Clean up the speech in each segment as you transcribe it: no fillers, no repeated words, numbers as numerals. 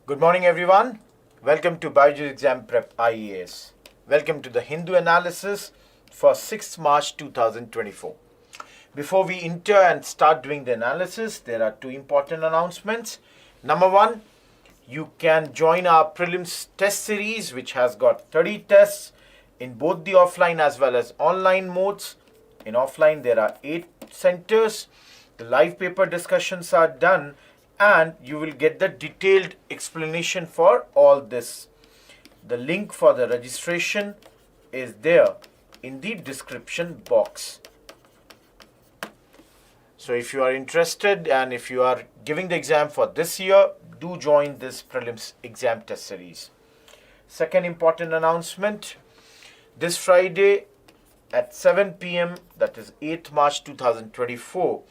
Good morning, everyone. Welcome to Byjus Exam Prep IAS. Welcome to the Hindu analysis for 6th March 2024. Before we enter and start doing the analysis, there are two important announcements. Number one, you can join our prelims test series, which has got 30 tests in both the offline as well as online modes. In offline, there are 8 centers. The live paper discussions are done, and you will get the detailed explanation for all this. The link for the registration is there in the description box. So if you are interested and if you are giving the exam for this year, do join this prelims exam test series. Second important announcement, this Friday at 7 p.m., that is 8th March 2024,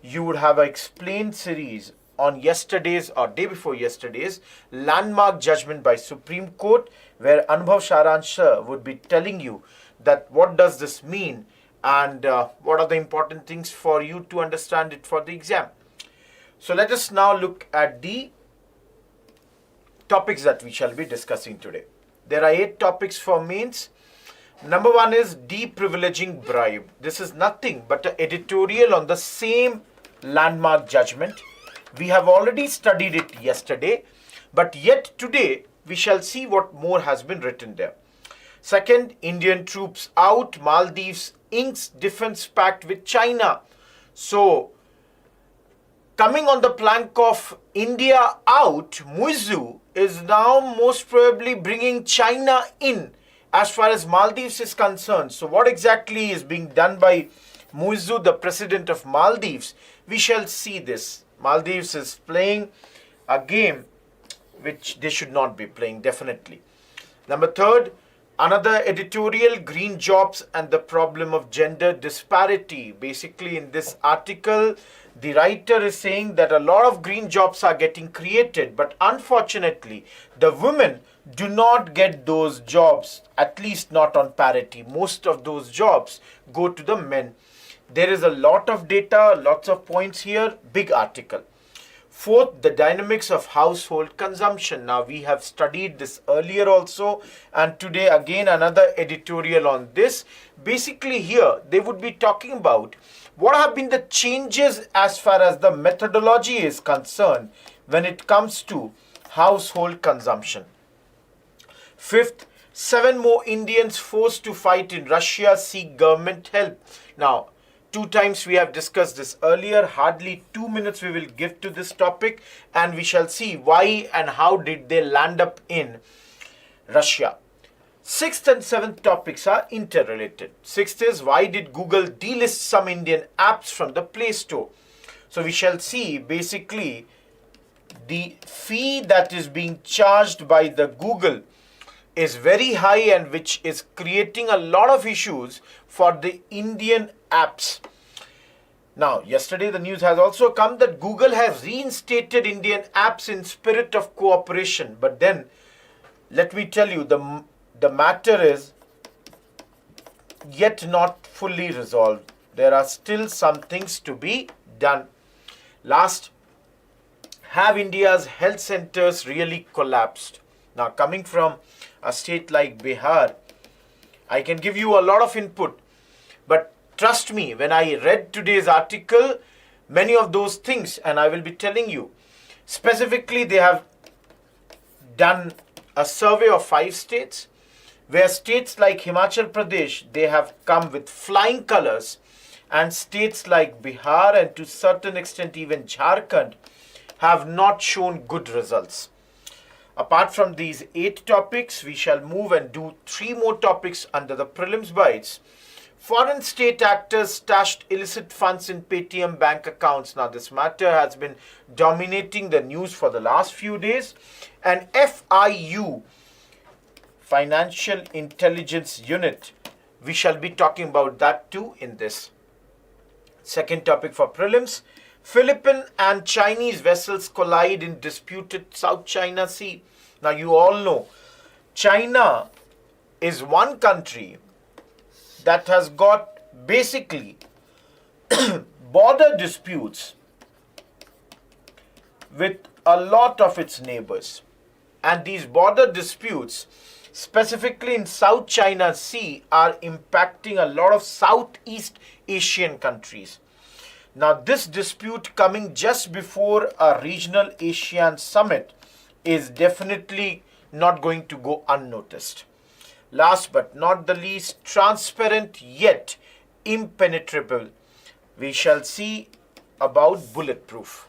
you would have an explained series on yesterday's or day before yesterday's landmark judgment by Supreme Court, where Anubhav Saransh sir would be telling you that what does this mean and what are the important things for you to understand it for the exam. So let us now look at the topics that we shall be discussing today. There are 8 topics for mains. Number 1 is deprivileging bribe. This is nothing but an editorial on the same landmark judgment. We have already studied it yesterday, but yet today we shall see what more has been written there. Second, Indian troops out, Maldives inks defense pact with China. So, coming on the plank of India out, Muizu is now most probably bringing China in as far as Maldives is concerned. So, what exactly is being done by Muizu, the president of Maldives? We shall see this. Maldives is playing a game which they should not be playing, definitely. Number 3, another editorial, green jobs and the problem of gender disparity. Basically, in this article, the writer is saying that a lot of green jobs are getting created, but unfortunately, the women do not get those jobs, at least not on parity. Most of those jobs go to the men. There is a lot of data, lots of points here, big article. 4th, the dynamics of household consumption. Now, we have studied this earlier also, and today again another editorial on this. Basically here, they would be talking about what have been the changes as far as the methodology is concerned when it comes to household consumption. 5th, 7 more Indians forced to fight in Russia seek government help. Now, 2 times we have discussed this earlier. Hardly 2 minutes we will give to this topic, and we shall see why and how did they land up in Russia. 6th and 7th topics are interrelated. 6th is why did Google delist some Indian apps from the Play Store. So we shall see basically the fee that is being charged by the Google is very high and which is creating a lot of issues for the Indian apps. Now, yesterday the news has also come that Google has reinstated Indian apps in spirit of cooperation. But then, let me tell you, the matter is yet not fully resolved. There are still some things to be done. Last, have India's health centers really collapsed? Now, coming from a state like Bihar, I can give you a lot of input, but trust me, when I read today's article, many of those things, and I will be telling you, specifically they have done a survey of 5 states, where states like Himachal Pradesh, they have come with flying colors, and states like Bihar and to certain extent even Jharkhand have not shown good results. Apart from these 8 topics, we shall move and do 3 more topics under the prelims bites. Foreign state actors stashed illicit funds in Paytm bank accounts. Now, this matter has been dominating the news for the last few days. And FIU, Financial Intelligence Unit, we shall be talking about that too in this. Second topic for prelims, Philippine and Chinese vessels collide in disputed South China Sea. Now, you all know China is one country that has got basically border disputes with a lot of its neighbors. and these border disputes, specifically in South China Sea, are impacting a lot of Southeast Asian countries. Now, this dispute coming just before a regional ASEAN summit is definitely not going to go unnoticed. Last but not the least, transparent yet impenetrable. We shall see about bulletproof.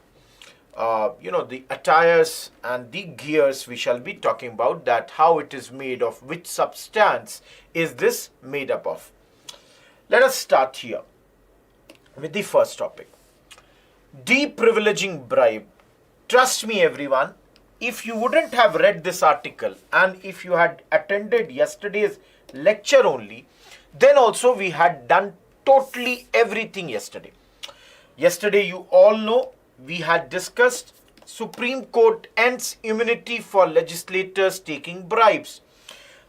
The attires and the gears we shall be talking about, that how it is made of, which substance is this made up of. Let us start here with the first topic. Deprivileging bribe. Trust me everyone, if you wouldn't have read this article and if you had attended yesterday's lecture only, then also we had done totally everything yesterday. Yesterday, you all know, we had discussed Supreme Court ends immunity for legislators taking bribes.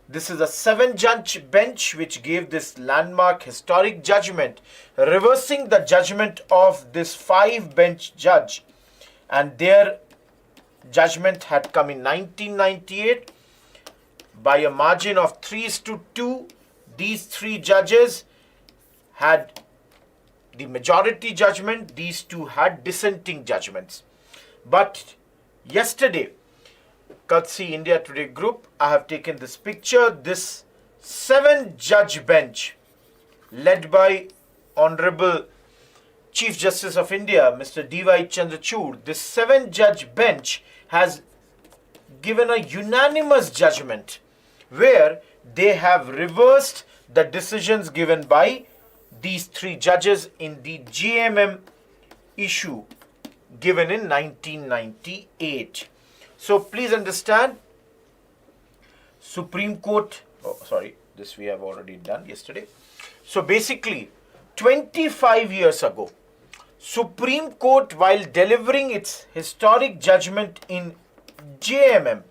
This is a 7-judge bench which gave this landmark historic judgment, reversing the judgment of this 5-bench judge. And their judgment had come in 1998 by a margin of 3:2. These 3 judges had the majority judgment, these 2 had dissenting judgments. But yesterday, courtesy India Today Group, I have taken this picture. This 7-judge bench led by Honorable Chief Justice of India, Mr. D.Y. Chandrachud, this 7-judge bench has given a unanimous judgment where they have reversed the decisions given by these 3 judges in the JMM issue given in 1998. So please understand, Supreme Court, this we have already done yesterday. So basically, 25 years ago, Supreme Court, while delivering its historic judgment in JMM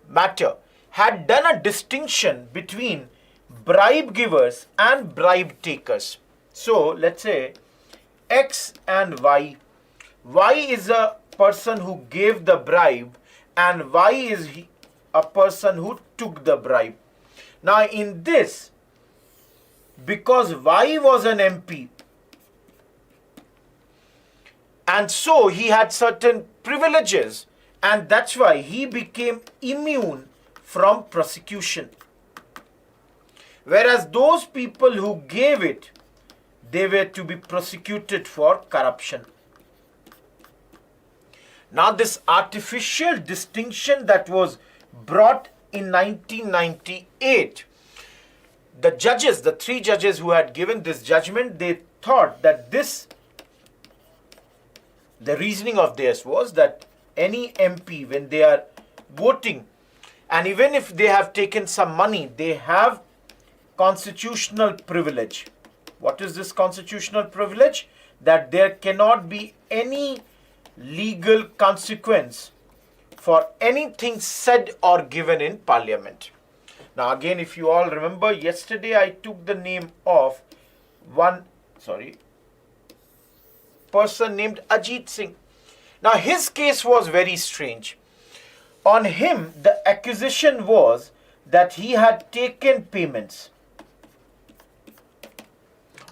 matter, had done a distinction between bribe givers and bribe takers. So let's say X and Y. Y is a person who gave the bribe and Y is a person who took the bribe. Now in this, because Y was an MP and so he had certain privileges, and that's why he became immune from prosecution. Whereas those people who gave it, they were to be prosecuted for corruption. Now this artificial distinction that was brought in 1998, the judges, the 3 judges who had given this judgment, they thought that the reasoning of theirs was that any MP, when they are voting, and even if they have taken some money, they have constitutional privilege. What is this constitutional privilege? That there cannot be any legal consequence for anything said or given in Parliament. Now again, if you all remember, yesterday I took the name of one person named Ajit Singh. Now his case was very strange. On him, the accusation was that he had taken payments.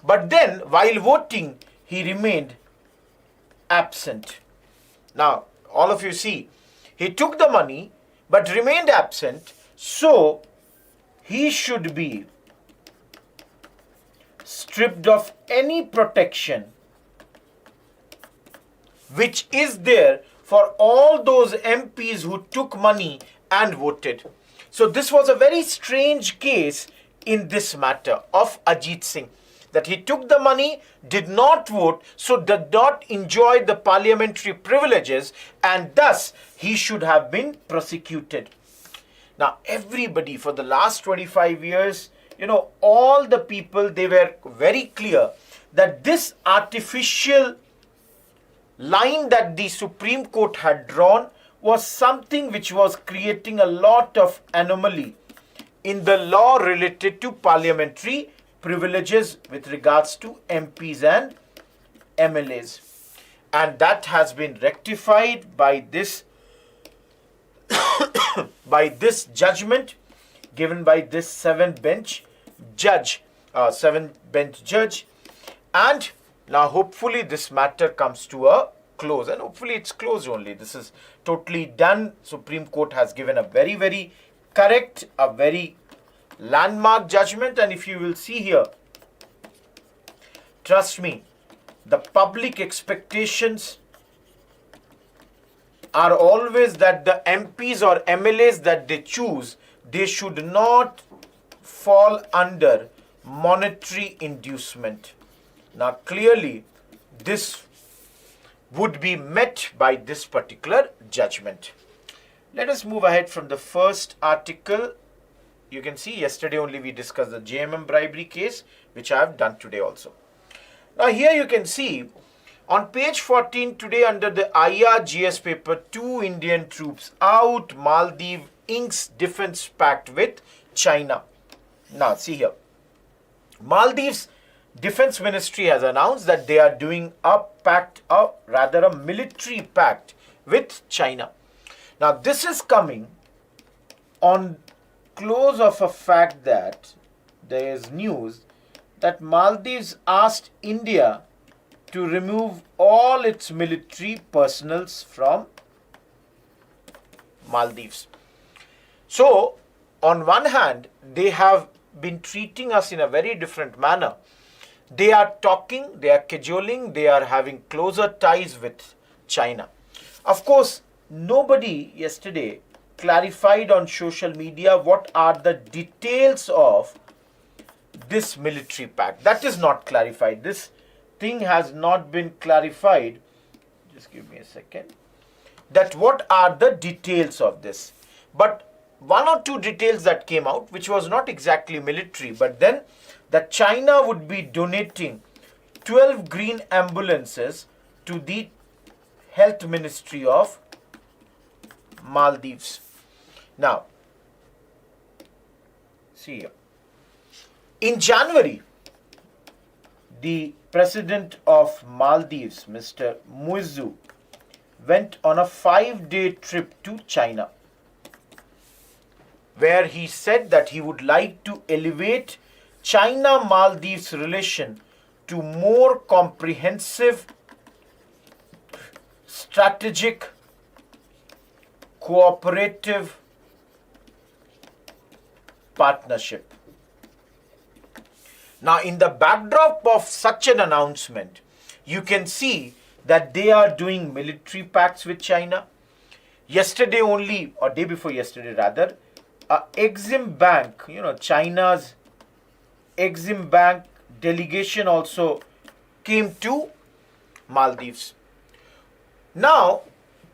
But then, while voting, he remained absent. Now, all of you see, he took the money but remained absent, so he should be stripped of any protection which is there for all those MPs who took money and voted. So this was a very strange case in this matter of Ajit Singh, that he took the money, did not vote, so did not enjoy the parliamentary privileges, and thus he should have been prosecuted. Now everybody for the last 25 years, all the people, they were very clear that this artificial line that the Supreme Court had drawn was something which was creating a lot of anomaly in the law related to parliamentary privileges with regards to MPs and MLAs. And that has been rectified by this by this judgment given by this seven-bench judge. And now hopefully this matter comes to a close, and hopefully it's closed only. This is totally done. Supreme Court has given a very, very correct, a very landmark judgment. And if you will see here, trust me, the public expectations are always that the MPs or MLAs that they choose, they should not fall under monetary inducement. Now clearly this would be met by this particular judgment. Let us move ahead from the first article. You can see yesterday only we discussed the JMM bribery case, which I have done today also. Now here you can see on page 14 today under the IRGS paper, 2 Indian troops out, Maldives inks defense pact with China. Now see here, Maldives Defense Ministry has announced that they are doing a pact, or rather a military pact with China. Now this is coming on close of a fact that there is news that Maldives asked India to remove all its military personnels from Maldives. So on one hand, they have been treating us in a very different manner. They are talking, they are cajoling, they are having closer ties with China. Of course, nobody yesterday clarified on social media what are the details of this military pact. That is not clarified. This thing has not been clarified. Just give me a second. That what are the details of this? But one or two details that came out, which was not exactly military, but then that China would be donating 12 green ambulances to the Health Ministry of Maldives. Now, see here. In January, the president of Maldives, Mr. Muizzu, went on a 5-day trip to China, where he said that he would like to elevate China-Maldives relation to more comprehensive, strategic, cooperative partnership. Now, in the backdrop of such an announcement, you can see that they are doing military pacts with China. Yesterday only, or day before yesterday rather, Exim Bank, China's Exim Bank delegation also came to Maldives. Now,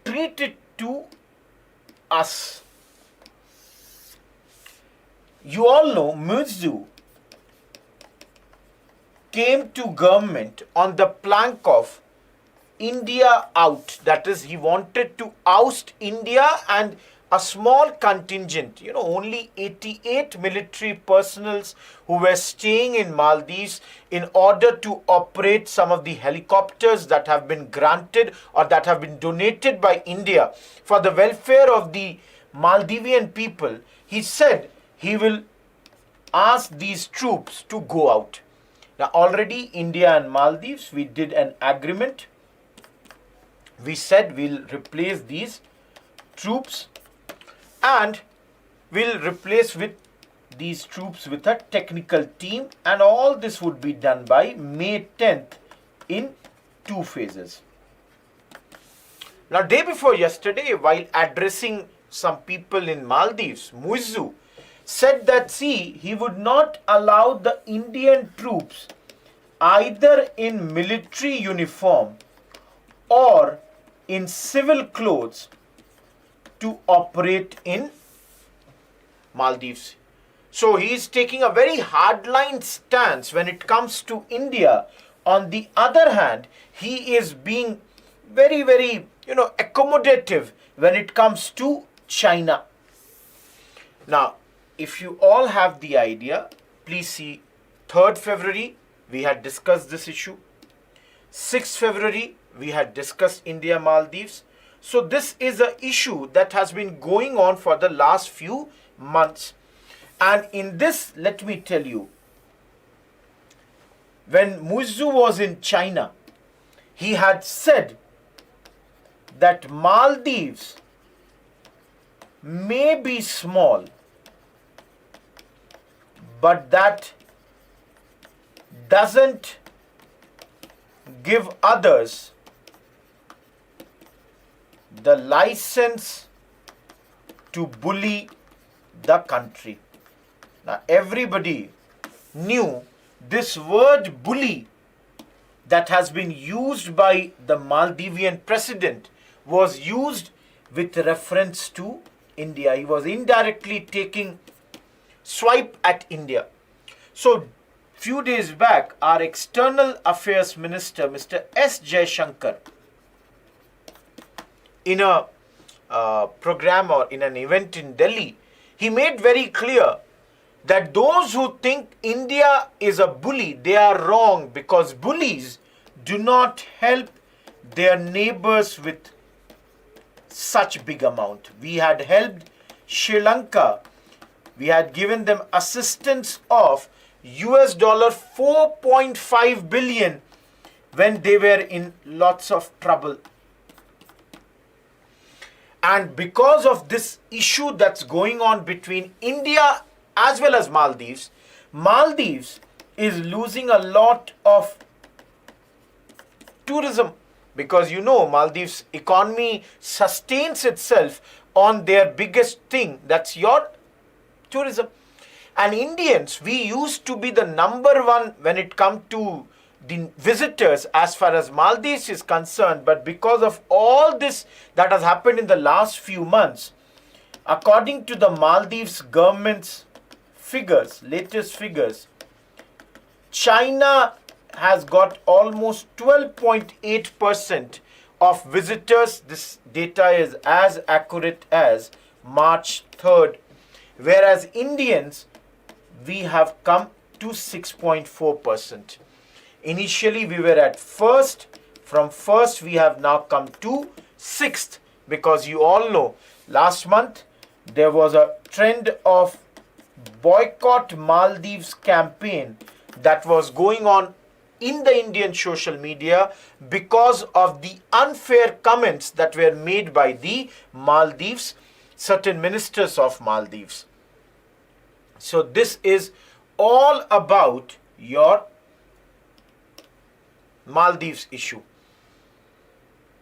treat it to us. You all know Muizzu came to government on the plank of India out. That is, he wanted to oust India and a small contingent, only 88 military personnels who were staying in Maldives in order to operate some of the helicopters that have been granted or that have been donated by India for the welfare of the Maldivian people. He said he will ask these troops to go out. Now already India and Maldives, we did an agreement. We said we'll replace these troops and we'll replace with these troops with a technical team, and all this would be done by May 10th in 2 phases. Now, day before yesterday, while addressing some people in Maldives, Muizzu said that, he would not allow the Indian troops either in military uniform or in civil clothes to operate in Maldives. So he is taking a very hardline stance when it comes to India. On the other hand, he is being very, very, accommodative when it comes to China. Now, if you all have the idea, please see 3rd February, we had discussed this issue. 6th February, we had discussed India Maldives. So this is an issue that has been going on for the last few months. And in this, let me tell you, when Muizzu was in China, he had said that Maldives may be small, but that doesn't give others the license to bully the country. Now, everybody knew this word bully that has been used by the Maldivian president was used with reference to India. He was indirectly taking swipe at India. So, few days back, our External Affairs Minister, Mr. S. Jaishankar, in a program or in an event in Delhi, he made very clear that those who think India is a bully, they are wrong, because bullies do not help their neighbors with such big amount. We had helped Sri Lanka. We had given them assistance of US dollar 4.5 billion when they were in lots of trouble. And because of this issue that's going on between India as well as Maldives, Maldives is losing a lot of tourism, because you know Maldives economy sustains itself on their biggest thing, that's your tourism. And Indians, we used to be the number one when it comes to the visitors as far as Maldives is concerned, but because of all this that has happened in the last few months, according to the Maldives government's figures, latest figures, China has got almost 12.8% of visitors. This data is as accurate as March 3rd, whereas Indians, we have come to 6.4%. Initially, we were at first. From first, we have now come to sixth, because you all know last month there was a trend of boycott Maldives campaign that was going on in the Indian social media because of the unfair comments that were made by the Maldives, certain ministers of Maldives. So this is all about your Maldives issue.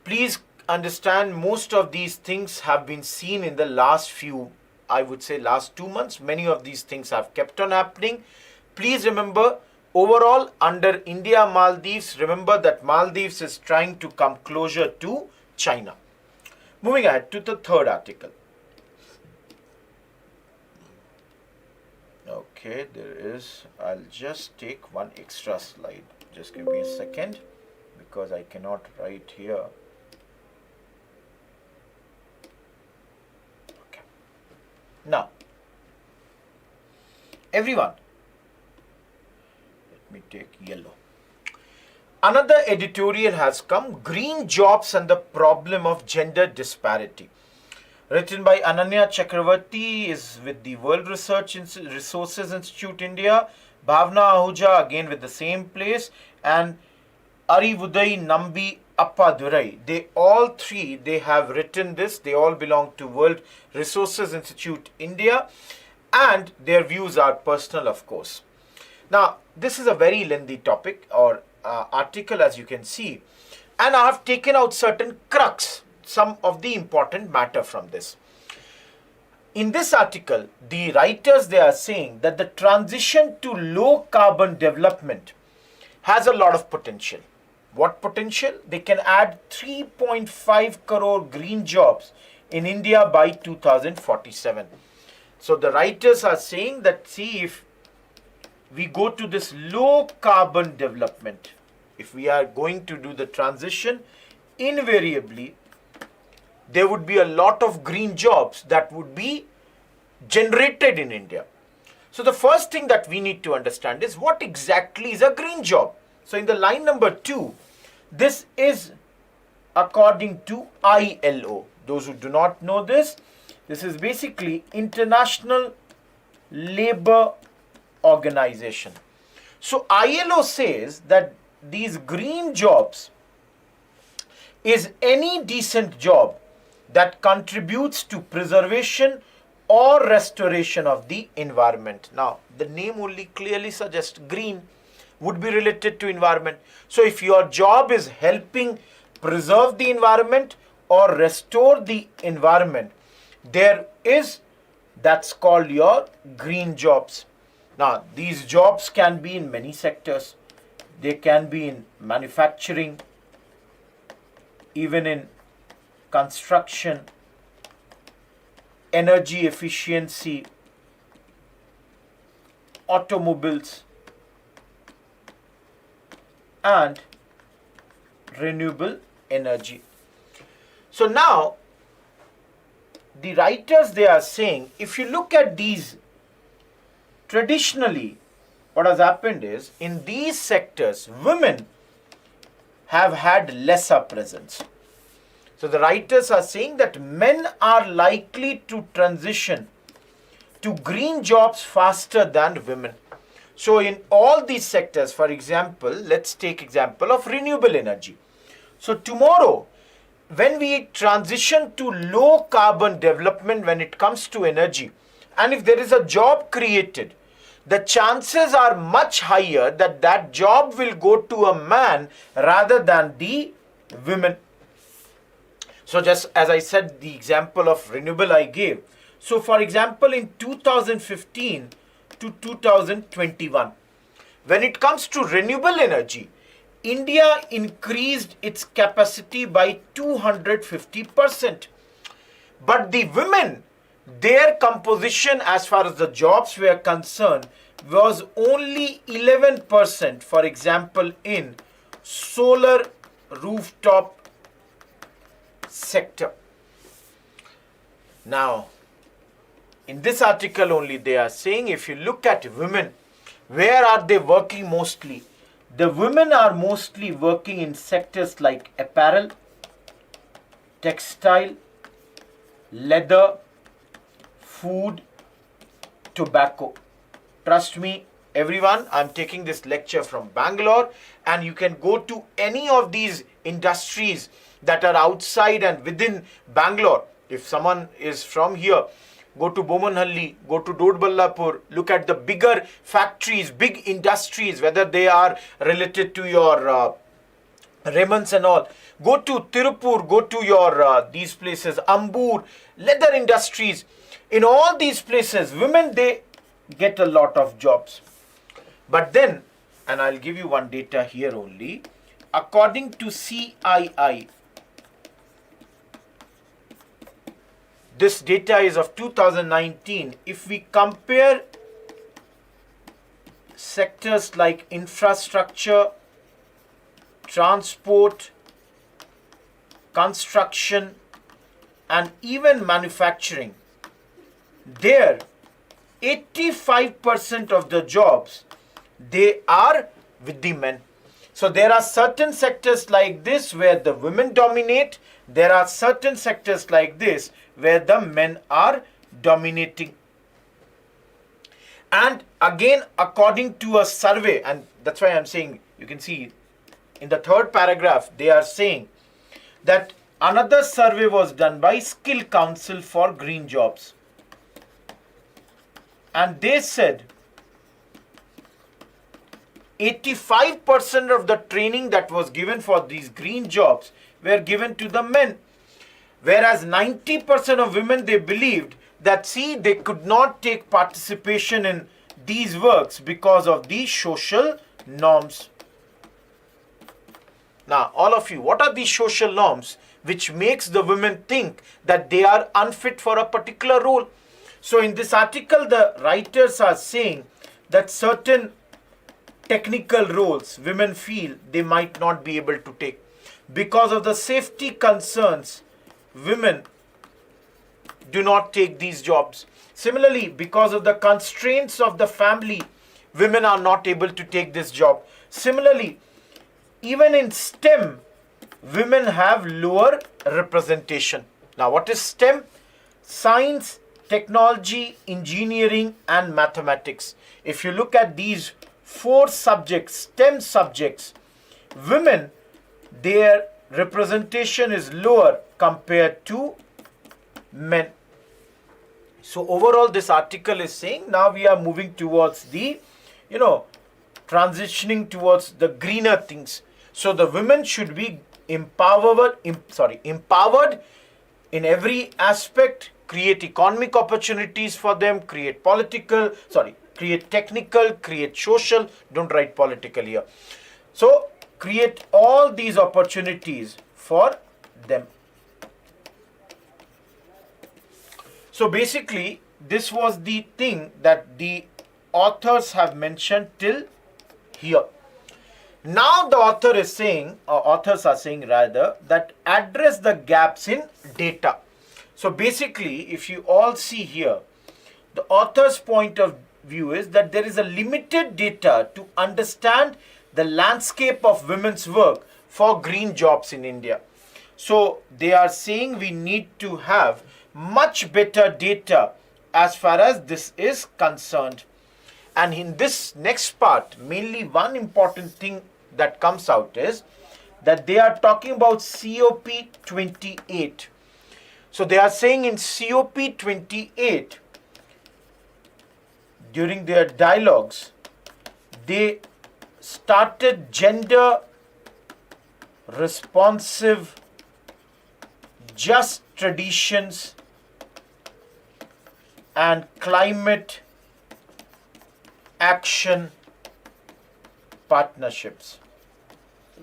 Please understand, most of these things have been seen in the last few, I would say last 2 months. Many of these things have kept on happening. Please remember, overall under India Maldives, remember that Maldives is trying to come closer to China. Moving ahead to the third article. Okay, there is, I'll just take one extra slide. Just give me a second, because I cannot write here. Okay. Now, everyone, let me take yellow. Another editorial has come, Green Jobs and the Problem of Gender Disparity. Written by Ananya Chakravarti, is with the World Resources Institute India. Bhavna Ahuja again with the same place, and Arivudai Nambi Appadurai. They all three, they have written this. They all belong to World Resources Institute India, and their views are personal, of course. Now, this is a very lengthy topic or article, as you can see, and I have taken out certain crux, some of the important matter from this. In this article, the writers, they are saying that the transition to low carbon development has a lot of potential. What potential? They can add 3.5 crore green jobs in India by 2047. So the writers are saying that, see, if we go to this low carbon development, if we are going to do the transition, invariably there would be a lot of green jobs that would be generated in India. So the first thing that we need to understand is what exactly is a green job. So in the line number 2, this is according to ILO. Those who do not know this, this is basically International Labour Organization. So ILO says that these green jobs is any decent job that contributes to preservation or restoration of the environment. Now, the name only clearly suggests green would be related to environment. So if your job is helping preserve the environment or restore the environment, that's called your green jobs. Now, these jobs can be in many sectors. They can be in manufacturing, even in construction, energy efficiency, automobiles, and renewable energy. So now, the writers, they are saying, if you look at these, traditionally, what has happened is, in these sectors, women have had lesser presence. So the writers are saying that men are likely to transition to green jobs faster than women. So in all these sectors, for example, let's take example of renewable energy. So tomorrow, when we transition to low carbon development when it comes to energy, and if there is a job created, the chances are much higher that that job will go to a man rather than the women. So just as I said, the example of renewable I gave. So for example, in 2015 to 2021, when it comes to renewable energy, India increased its capacity by 250%. But the women, their composition as far as the jobs were concerned was only 11%, for example, in solar rooftop sector. Now, in this article only they are saying, if you look at women, where are they working mostly? The women are mostly working in sectors like apparel, textile, leather, food, tobacco. Trust me, everyone, I'm taking this lecture from Bangalore, and you can go to any of these industries that are outside and within Bangalore. If someone is from here, go to Bomanhalli, go to Dodballapur, look at the bigger factories, big industries, whether they are related to your Raymond's and all. Go to Tirupur, go to your these places, Ambur, leather industries. In all these places, women, they get a lot of jobs. But then, and I'll give you one data here only, according to CII, this data is of 2019. If we compare sectors like infrastructure, transport, construction, and even manufacturing, there 85% of the jobs, they are with the men. So there are certain sectors like this where the women dominate. There are certain sectors like this where the men are dominating. And again, according to a survey, and that's why I'm saying, you can see in the third paragraph, they are saying that another survey was done by Skill Council for Green Jobs. And they said 85% of the training that was given for these green jobs were given to the men. Whereas 90% of women, they believed that, see, they could not take participation in these works because of these social norms. Now, all of you, what are these social norms which makes the women think that they are unfit for a particular role? So in this article, the writers are saying that certain technical roles women feel they might not be able to take. Because of the safety concerns, women do not take these jobs. Similarly, because of the constraints of the family, women are not able to take this job. Similarly, even in STEM, women have lower representation. Now, what is STEM? Science, technology, engineering, and mathematics. If you look at these 4 subjects, STEM subjects, women, their representation is lower compared to men. So overall, this article is saying now we are moving towards the, transitioning towards the greener things. So the women should be empowered in every aspect, create economic opportunities for them, create technical, create social, don't write political here. So create all these opportunities for them. So basically, this was the thing that the authors have mentioned till here. Now the authors are saying rather, that address the gaps in data. So basically, if you all see here, the author's point of view is that there is a limited data to understand the landscape of women's work for green jobs in India. So they are saying we need to have much better data as far as this is concerned. And in this next part, mainly one important thing that comes out is that they are talking about COP 28. So they are saying in COP 28, during their dialogues, they started gender responsive just traditions and climate action partnerships.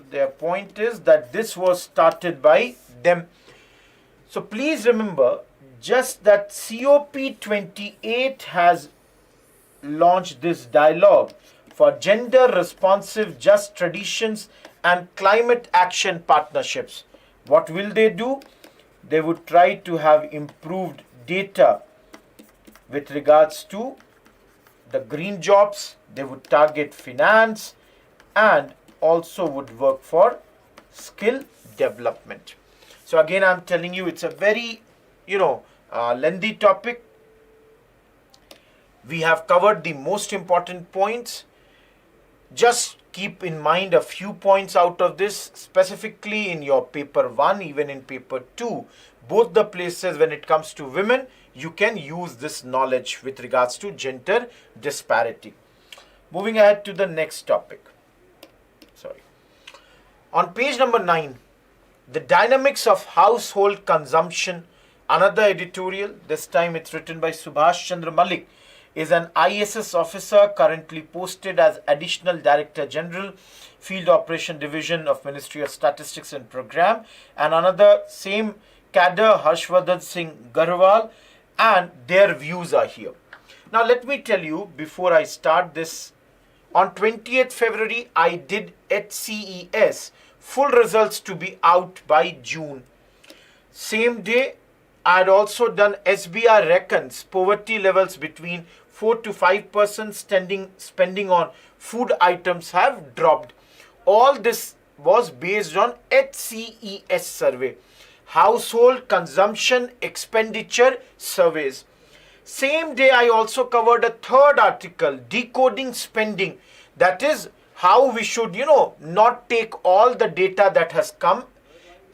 Their point is that this was started by them. So please remember just that COP 28 has launched this dialogue for gender responsive just traditions and climate action partnerships. What will they do? They would try to have improved data with regards to the green jobs. They would target finance and also would work for skill development. So again, I'm telling you, it's a very, lengthy topic. We have covered the most important points. Just keep in mind a few points out of this, specifically in your paper 1, even in paper 2, both the places when it comes to women, you can use this knowledge with regards to gender disparity. Moving ahead to the next topic. On page number 9, the dynamics of household consumption, another editorial, this time it's written by Subhash Chandra Malik, is an IAS officer currently posted as Additional Director General, Field Operation Division of Ministry of Statistics and Program, and another same cadre, Harshvardhan Singh Garhwal, and their views are here. Now let me tell you, before I start this, on 20th February, I did HCES, full results to be out by June. Same day, I had also done SBR reckons, poverty levels between 4 to 5% spending on food items have dropped. All this was based on HCES survey, household consumption expenditure surveys. Same day, I also covered a third article, decoding spending. That is how we should, not take all the data that has come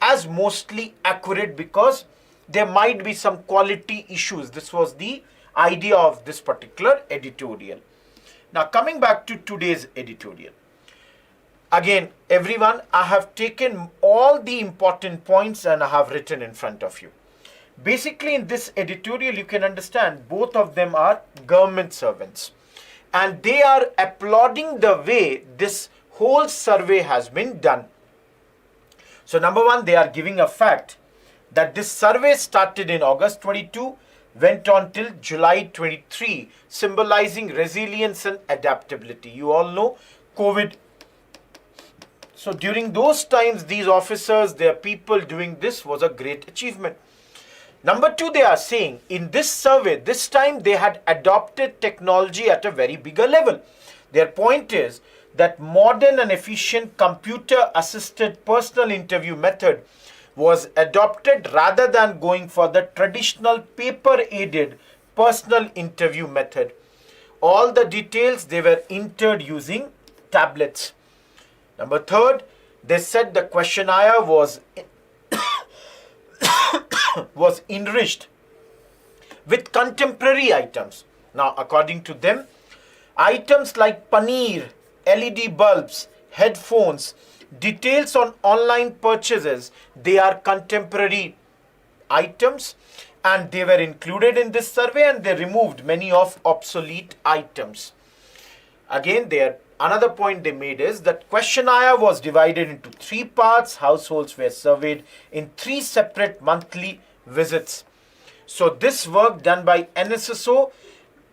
as mostly accurate, because there might be some quality issues. This was the idea of this particular editorial. Now coming back to today's editorial. Again, everyone, I have taken all the important points and I have written in front of you. Basically, in this editorial, you can understand both of them are government servants. And they are applauding the way this whole survey has been done. So number one, they are giving a fact that this survey started in August 22, went on till July 23, symbolizing resilience and adaptability. You all know COVID. So during those times, these officers, their people doing this was a great achievement. Number two, they are saying in this survey, this time they had adopted technology at a very bigger level. Their point is that modern and efficient computer-assisted personal interview method was adopted rather than going for the traditional paper-aided personal interview method. All the details, they were entered using tablets. Number third, they said the questionnaire was enriched with contemporary items. Now, according to them, items like paneer, LED bulbs, headphones, details on online purchases, they are contemporary items and they were included in this survey, and they removed many of obsolete items. Again, another point they made is that questionnaire was divided into 3 parts. Households were surveyed in 3 separate monthly visits. So this work done by NSSO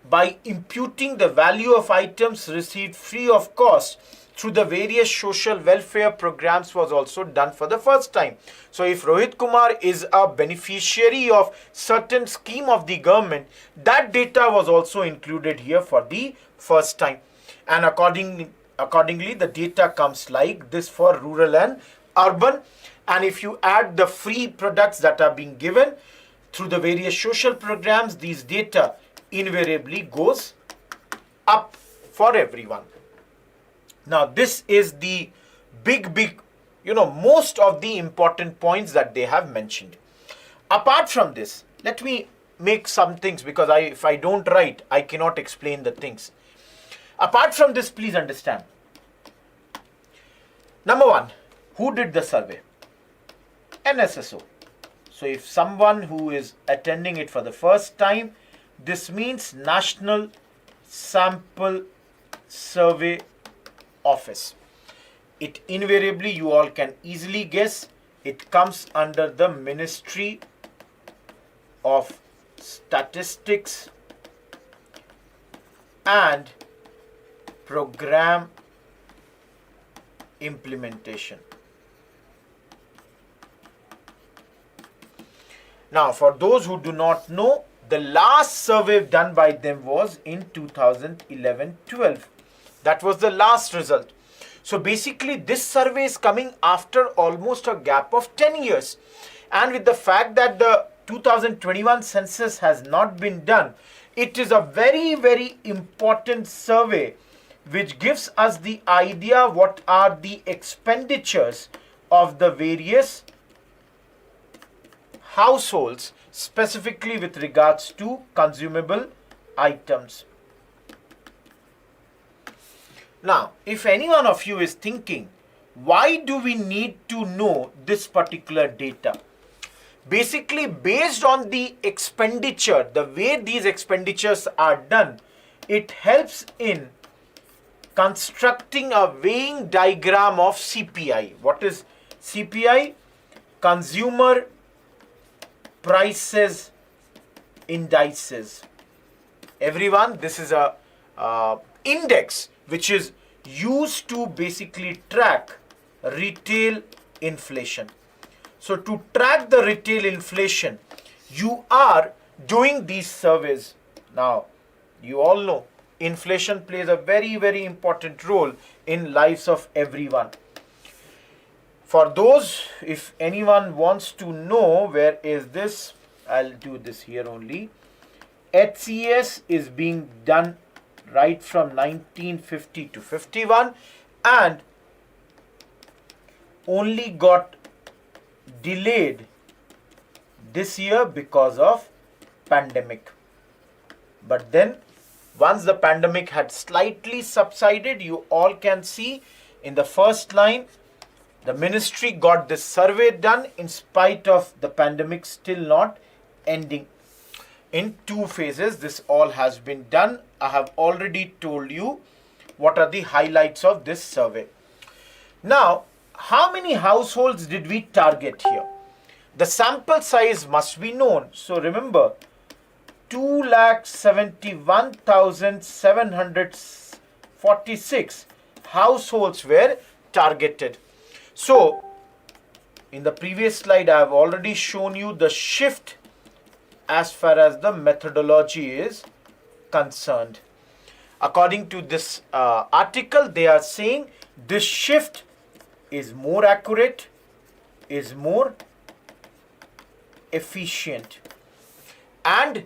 by imputing the value of items received free of cost through the various social welfare programs was also done for the first time. So if Rohit Kumar is a beneficiary of certain scheme of the government, that data was also included here for the first time. And accordingly, the data comes like this for rural and urban. And if you add the free products that are being given through the various social programs, these data invariably goes up for everyone. Now, this is the big, most of the important points that they have mentioned. Apart from this, let me make some things, because if I don't write, I cannot explain the things. Apart from this, please understand. Number 1, who did the survey? NSSO. So if someone who is attending it for the first time, this means National Sample Survey Office. It invariably, you all can easily guess, it comes under the Ministry of Statistics and Program Implementation. Now, for those who do not know, the last survey done by them was in 2011-12. That was the last result. So basically, this survey is coming after almost a gap of 10 years. And with the fact that the 2021 census has not been done, it is a very important survey which gives us the idea what are the expenditures of the various households, specifically with regards to consumable items. Now, if any one of you is thinking, why do we need to know this particular data? Basically, based on the expenditure, the way these expenditures are done, it helps in constructing a weighing diagram of CPI. What is CPI? Consumer Prices Indices. Everyone, this is a index which is used to basically track retail inflation. So to track the retail inflation, you are doing these surveys. Now, you all know inflation plays a very important role in lives of everyone. For those, if anyone wants to know where is this, I'll do this here only. HCS is being done right from 1950 to 51 and only got delayed this year because of pandemic. But then once the pandemic had slightly subsided, you all can see in the first line, the ministry got this survey done in spite of the pandemic still not ending. In 2 phases, this all has been done. I have already told you what are the highlights of this survey. Now, how many households did we target here? The sample size must be known. So remember, 2,71,746 households were targeted. So, in the previous slide, I have already shown you the shift as far as the methodology is concerned. According to this article, they are saying this shift is more accurate, is more efficient. And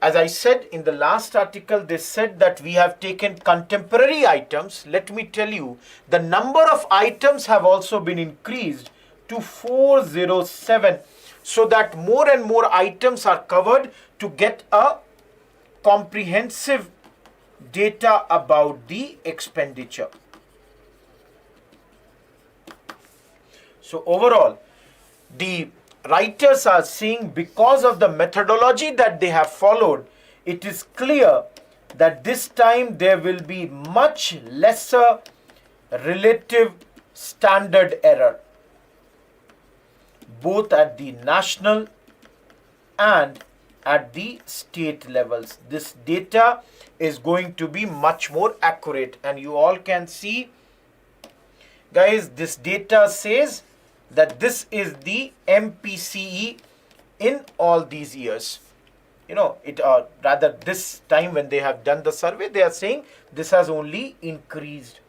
as I said in the last article, they said that we have taken contemporary items. Let me tell you, the number of items have also been increased to 407, so that more and more items are covered to get a comprehensive data about the expenditure. So overall, the writers are saying because of the methodology that they have followed, it is clear that this time there will be much lesser relative standard error, both at the national and at the state levels. This data is going to be much more accurate, and you all can see, guys, this data says that this is the MPCE in all these years. You know, rather this time when they have done the survey, they are saying this has only increased.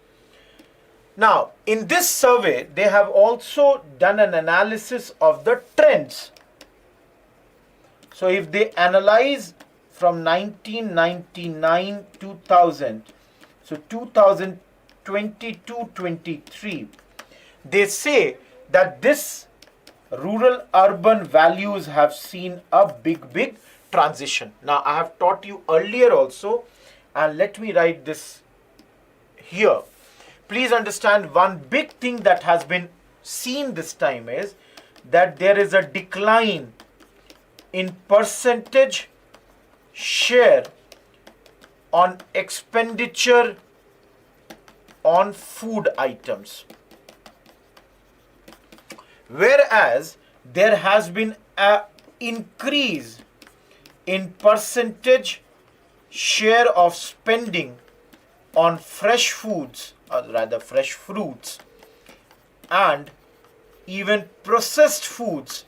Now, in this survey, they have also done an analysis of the trends. So if they analyze from 1999, 2000, so 2022-23, they say that this rural-urban values have seen a big transition. Now, I have taught you earlier also, and let me write this here. Please understand, one big thing that has been seen this time is that there is a decline in percentage share on expenditure on food items, whereas there has been an increase in percentage share of spending on fresh foods, or rather fresh fruits, and even processed foods.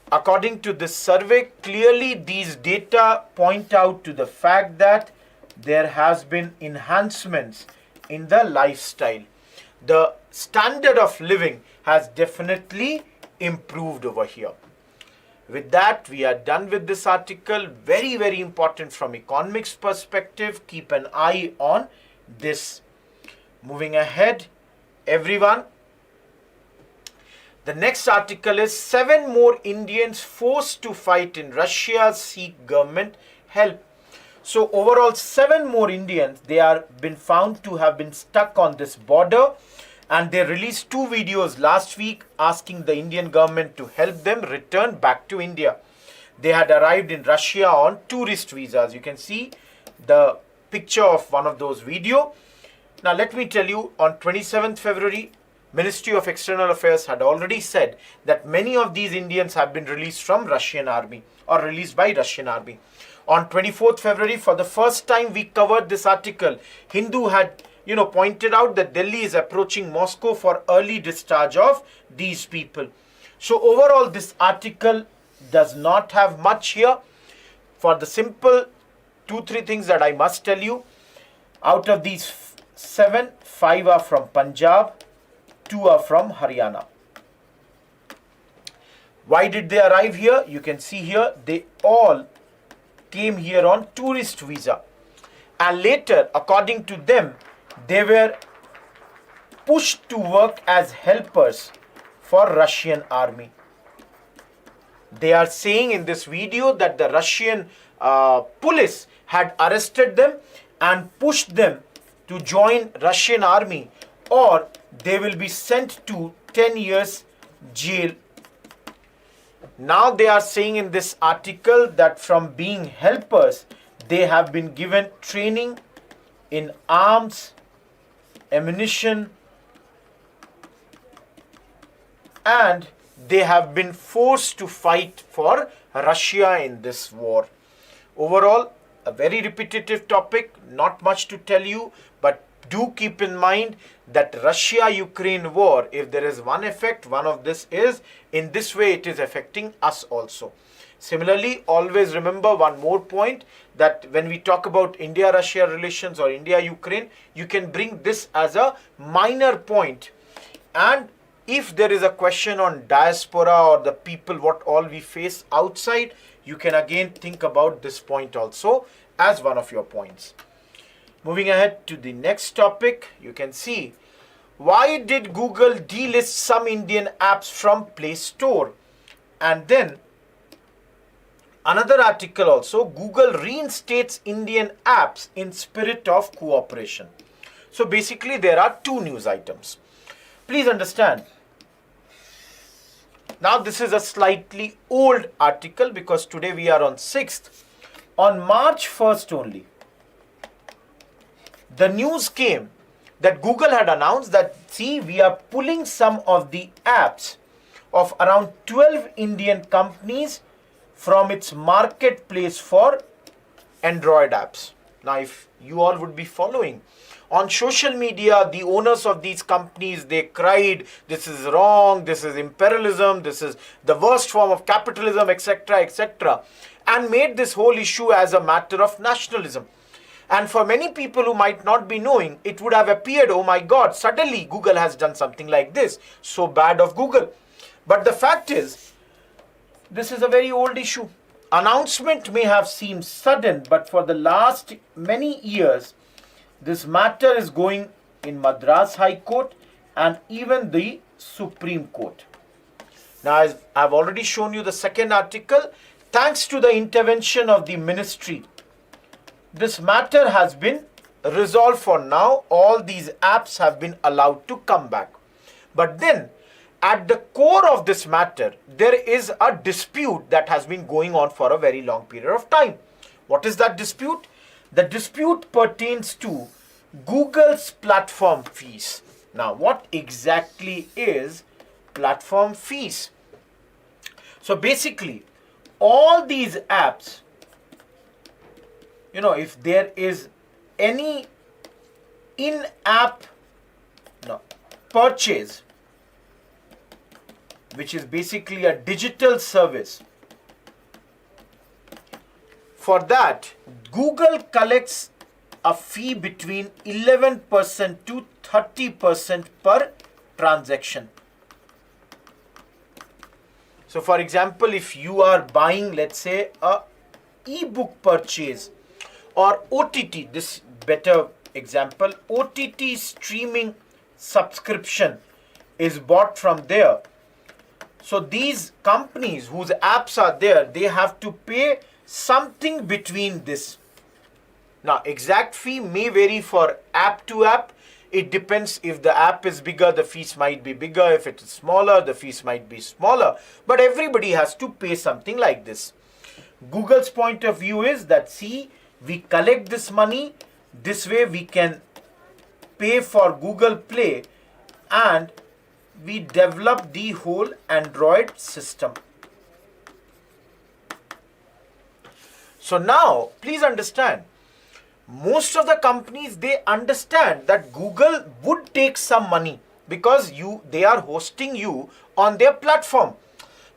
According to this survey, clearly these data point out to the fact that there has been enhancements in the lifestyle. The standard of living has definitely improved over here. With that, we are done with this article. Very important from economics perspective. Keep an eye on this. Moving ahead, everyone. The next article is 7 more Indians forced to fight in Russia seek government help. So overall 7 more Indians, they are been found to have been stuck on this border, and they released 2 videos last week asking the Indian government to help them return back to India. They had arrived in Russia on tourist visas. You can see the picture of one of those videos. Now let me tell you, on 27th February, Ministry of External Affairs had already said that many of these Indians have been released from Russian army or released by Russian army. On 24th February, for the first time we covered this article, Hindu had pointed out that Delhi is approaching Moscow for early discharge of these people. So overall, this article does not have much here. For the simple 2-3 things that I must tell you, out of these 7, 5 are from Punjab, 2 are from Haryana. Why did they arrive here? You can see here, they all came here on tourist visa. And later, according to them, they were pushed to work as helpers for Russian army. They are saying in this video that the Russian police had arrested them and pushed them to join Russian army, or they will be sent to 10 years jail. Now they are saying in this article that from being helpers, they have been given training in arms, ammunition, and they have been forced to fight for Russia in this war. Overall, a very repetitive topic, not much to tell you, but do keep in mind that Russia-Ukraine war, if there is one effect, one of this is, in this way it is affecting us also. Similarly, always remember one more point, that when we talk about India-Russia relations or India-Ukraine, you can bring this as a minor point. And if there is a question on diaspora or the people, what all we face outside, you can again think about this point also as one of your points. Moving ahead to the next topic, you can see, why did Google delist some Indian apps from Play Store? And then another article also, Google reinstates Indian apps in spirit of cooperation. So basically there are two news items. Please understand. Now this is a slightly old article because today we are on 6th. On March 1st only, the news came that Google had announced that, see, we are pulling some of the apps of around 12 Indian companies from its marketplace for Android apps. Now, if you all would be following, on social media, the owners of these companies, they cried, this is wrong, this is imperialism, this is the worst form of capitalism, etc., etc., and made this whole issue as a matter of nationalism. And for many people who might not be knowing, it would have appeared, oh my God, suddenly Google has done something like this. So bad of Google. But the fact is, this is a very old issue. Announcement may have seemed sudden, but for the last many years, this matter is going in Madras High Court and even the Supreme Court. Now, as I've already shown you the second article, thanks to the intervention of the ministry, this matter has been resolved for now. All these apps have been allowed to come back. But then, at the core of this matter, there is a dispute that has been going on for a very long period of time. What is that dispute? The dispute pertains to Google's platform fees. Now, what exactly is platform fees? So basically, all these apps, if there is any in-app purchase, which is basically a digital service, for that, Google collects a fee between 11% to 30% per transaction. So for example, if you are buying, let's say, a ebook purchase or OTT, this better example, OTT streaming subscription is bought from there. So these companies whose apps are there, they have to pay something between this. Now, exact fee may vary for app to app. It depends. If the app is bigger, the fees might be bigger. If it is smaller, the fees might be smaller. But everybody has to pay something like this. Google's point of view is that, see, we collect this money. This way we can pay for Google Play and we develop the whole Android system. So now, please understand, most of the companies, they understand that Google would take some money because they are hosting you on their platform.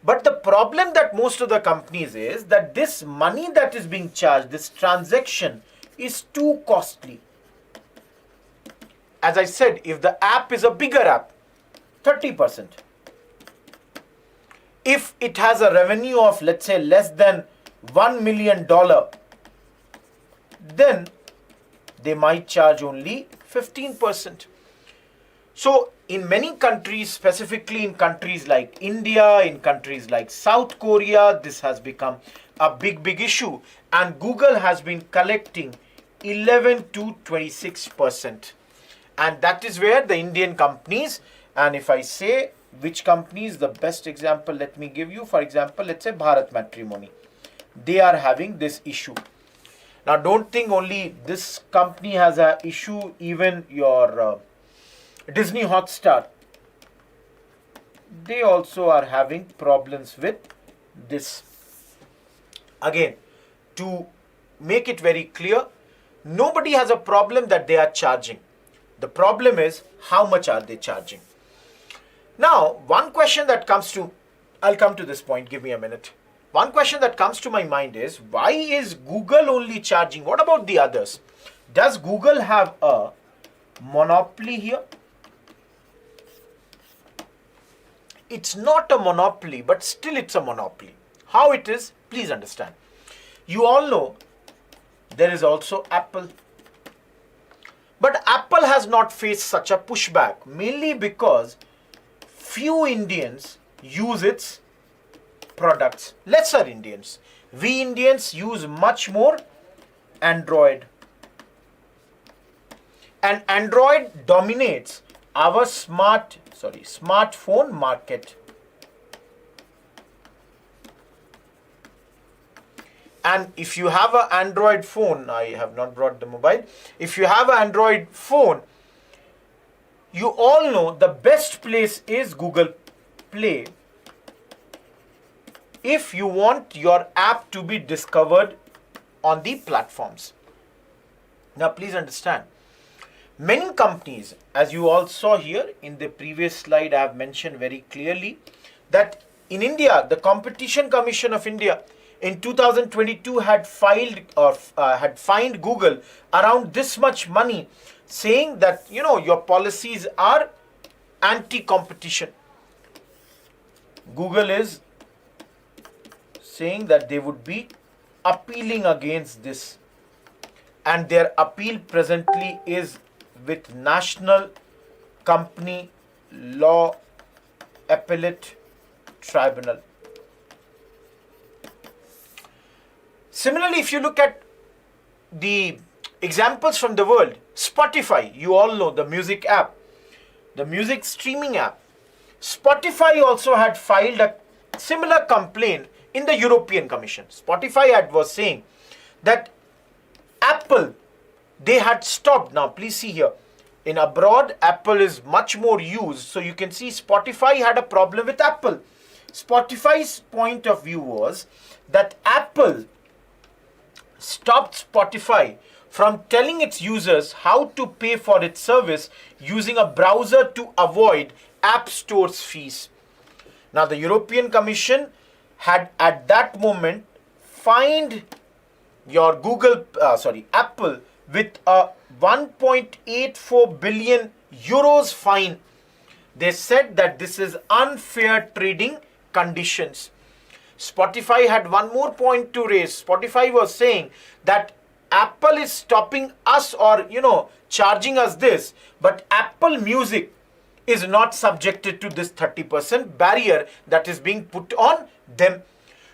But the problem that most of the companies is that this money that is being charged, this transaction, is too costly. As I said, if the app is a bigger app, 30%. If it has a revenue of, let's say, less than $1 million, then they might charge only 15%. So in many countries, specifically in countries like India, in countries like South Korea, this has become a big issue. And Google has been collecting 11 to 26%. And that is where the Indian companies, and if I say which companies, the best example, let me give you, for example, let's say Bharat Matrimony. They are having this issue. Now, don't think only this company has an issue, even your Disney Hotstar. They also are having problems with this. Again, to make it very clear, nobody has a problem that they are charging. The problem is, how much are they charging? Now, one question that comes to, I'll come to this point, give me a minute. one question that comes to my mind is, why is Google only charging? What about the others? Does Google have a monopoly here? It's not a monopoly, but still it's a monopoly. How it is? Please understand. You all know there is also Apple. But Apple has not faced such a pushback, mainly because few Indians use its products. Lesser Indians. We Indians use much more Android. And Android dominates our smartphone market. And if you have an Android phone, I have not brought the mobile. If you have an Android phone, you all know the best place is Google Play if you want your app to be discovered on the platforms. Now please understand, many companies, as you all saw here in the previous slide, I have mentioned very clearly that in India, the Competition Commission of India in 2022 had fined Google around this much money, saying that your policies are anti-competition. Google is saying that they would be appealing against this, and their appeal presently is with National Company Law Appellate Tribunal. Similarly, if you look at the examples from the world, Spotify, you all know the music app, the music streaming app. Spotify also had filed a similar complaint in the European Commission. Spotify was saying that Apple, they had stopped. Now please see here, in abroad Apple is much more used, so you can see Spotify had a problem with Apple. Spotify's point of view was that Apple stopped Spotify from telling its users how to pay for its service using a browser to avoid App Store's fees. Now the European Commission had at that moment fined your Apple with a 1.84 billion euros fine. They said that this is unfair trading conditions. Spotify had one more point to raise. Spotify was saying that Apple is stopping us or charging us this, but Apple Music is not subjected to this 30% barrier that is being put on them.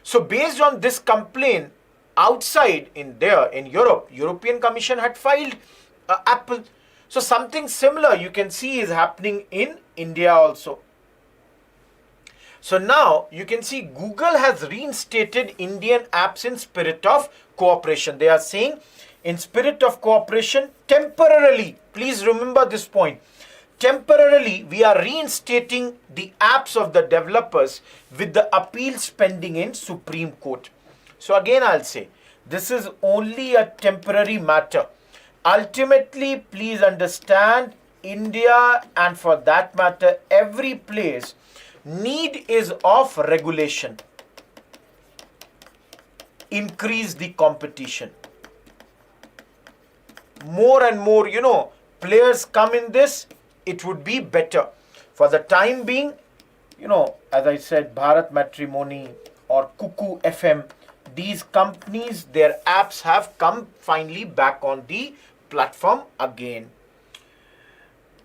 So based on this complaint, outside in Europe, European Commission had filed Apple. So something similar you can see is happening in India also. So now you can see Google has reinstated Indian apps in spirit of cooperation. They are saying in spirit of cooperation, temporarily, please remember this point, temporarily we are reinstating the apps of the developers with the appeals pending in Supreme Court. So again I'll say, this is only a temporary matter. Ultimately, please understand, India and for that matter every place, need is of regulation. Increase the competition. More and more, players come in this, it would be better. For the time being, as I said, Bharat Matrimony or Kuku FM, these companies, their apps have come finally back on the platform again.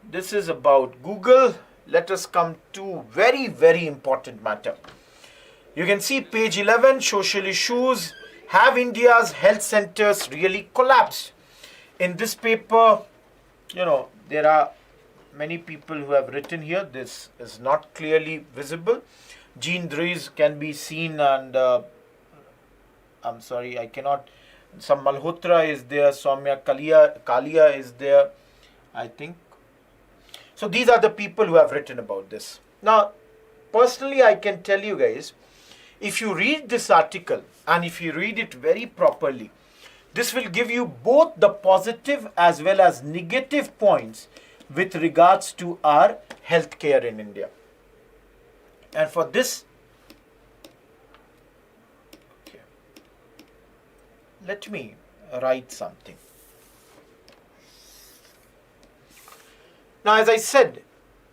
This is about Google. Let us come to very, very important matter. You can see page 11, social issues. Have India's health centers really collapsed? In this paper, there are many people who have written here. This is not clearly visible. Jean Dries can be seen, and I'm sorry, I cannot. Some Malhotra is there. Soumya Kalia is there, I think. So these are the people who have written about this. Now, personally, I can tell you guys, if you read this article and if you read it very properly, this will give you both the positive as well as negative points with regards to our healthcare in India. And for this, Let me write something. Now, as I said,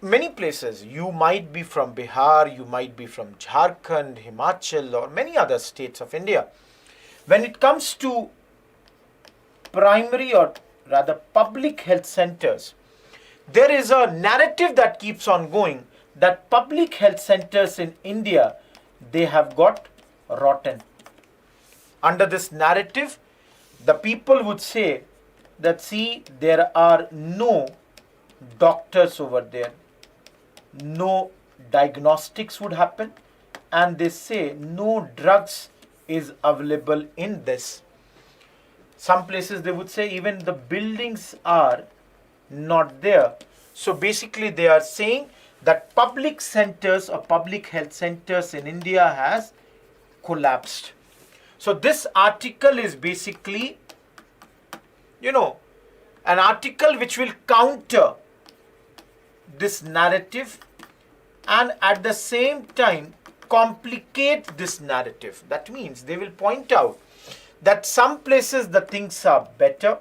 many places, you might be from Bihar, you might be from Jharkhand, Himachal, or many other states of India. When it comes to primary or rather public health centers, there is a narrative that keeps on going that public health centers in India, they have got rotten. Under this narrative, the people would say that, see, there are no doctors over there, no diagnostics would happen, and they say no drugs is available in this. Some places they would say even the buildings are not there. So basically they are saying that public centers or public health centers in India has collapsed. So this article is basically, an article which will counter this narrative and at the same time complicate this narrative. That means they will point out that some places the things are better,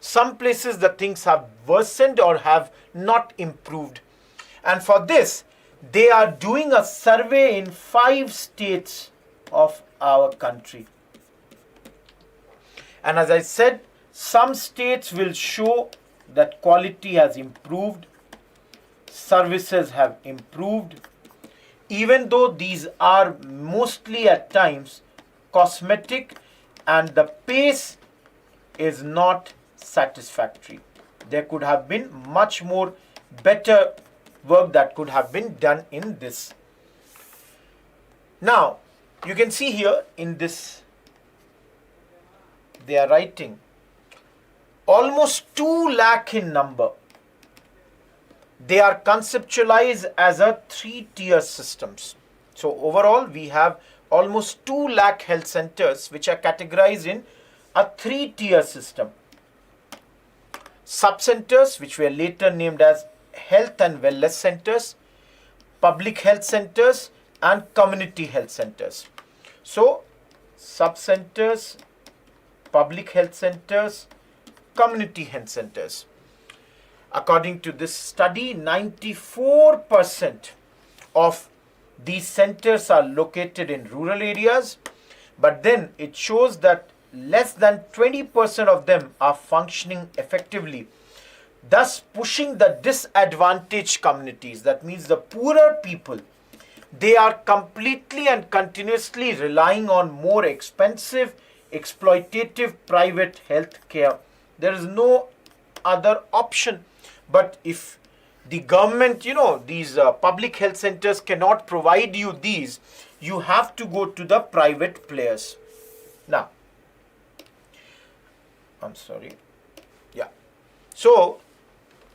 some places the things have worsened or have not improved. And for this, they are doing a survey in 5 states of our country. And as I said, some states will show that quality has improved, services have improved, even though these are mostly at times cosmetic and the pace is not satisfactory. There could have been much more better work that could have been done in this. Now, you can see here in this, they are writing almost 2 lakh in number. They are conceptualized as a 3-tier systems. So overall, we have almost 2 lakh health centers which are categorized in a 3-tier system. Sub-centers, which were later named as health and wellness centers, public health centers, and community health centers. So, sub-centers, public health centers, community health centers. According to this study, 94% of these centers are located in rural areas, but then it shows that less than 20% of them are functioning effectively, thus pushing the disadvantaged communities, that means the poorer people, they are completely and continuously relying on more expensive, exploitative private health care. There is no other option. But if the government, these public health centers cannot provide you these, you have to go to the private players. Now, I'm sorry. Yeah. So,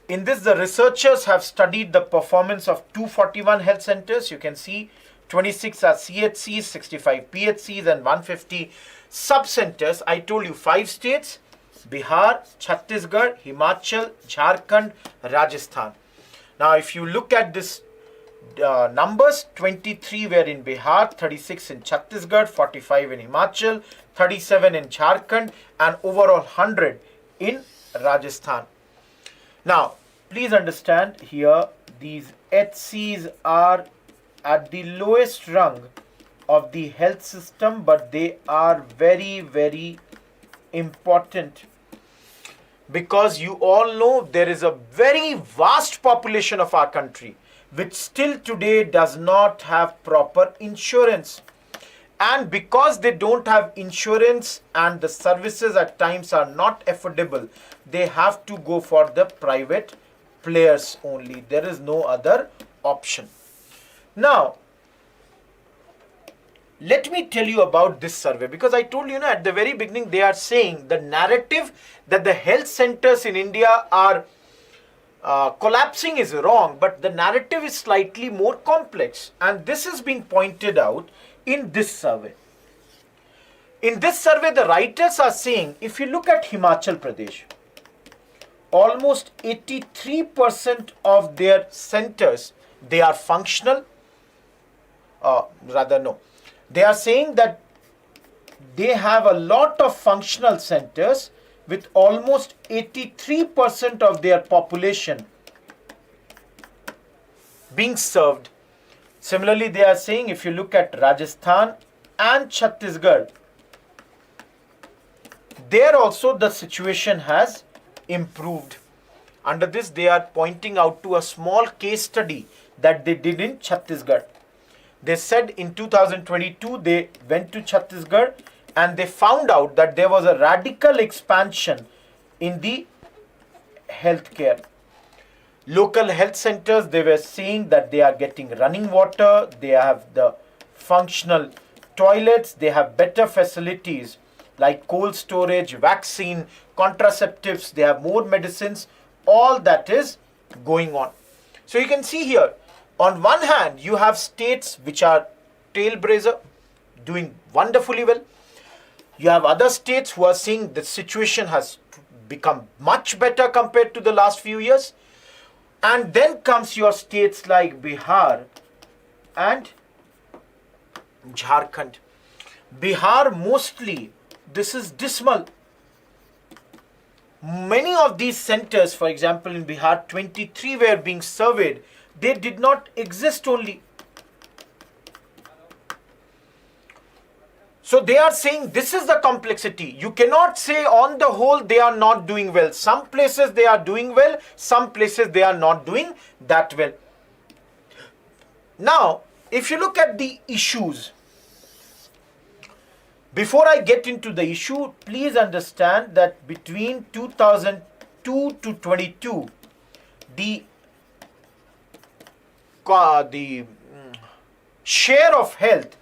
in this, the researchers have studied the performance of 241 health centers. You can see 26 are CHCs, 65 PHCs, and 150 sub-centers. I told you 5 states: Bihar, Chhattisgarh, Himachal, Jharkhand, Rajasthan. Now, if you look at this numbers, 23 were in Bihar, 36 in Chhattisgarh, 45 in Himachal, 37 in Jharkhand, and overall 100 in Rajasthan. Now, please understand here, these HCs are at the lowest rung of the health system, but they are very, very important, because you all know there is a very vast population of our country which still today does not have proper insurance. And because they don't have insurance and the services at times are not affordable, they have to go for the private players only. There is no other option. Now, let me tell you about this survey, because I told you, at the very beginning they are saying the narrative that the health centers in India are collapsing is wrong, but the narrative is slightly more complex, and this is being pointed out in this survey. In this survey, the writers are saying, if you look at Himachal Pradesh, almost 83% of their centers, they are functional, they are saying that they have a lot of functional centers with almost 83% of their population being served. Similarly, they are saying if you look at Rajasthan and Chhattisgarh, there also the situation has improved. Under this, they are pointing out to a small case study that they did in Chhattisgarh. They said in 2022 they went to Chhattisgarh and they found out that there was a radical expansion in the healthcare. Local health centers, they were saying that they are getting running water, they have the functional toilets, they have better facilities like cold storage, vaccine, contraceptives, they have more medicines, all that is going on. So you can see here, on one hand, you have states which are trailblazer, doing wonderfully well. You have other states who are seeing the situation has become much better compared to the last few years. And then comes your states like Bihar and Jharkhand. Bihar mostly, this is dismal. Many of these centers, for example in Bihar, 23 were being surveyed. They did not exist only. So they are saying this is the complexity. You cannot say on the whole they are not doing well. Some places they are doing well, some places they are not doing that well. Now, if you look at the issues, before I get into the issue, please understand that between 2002 to 22, the share of health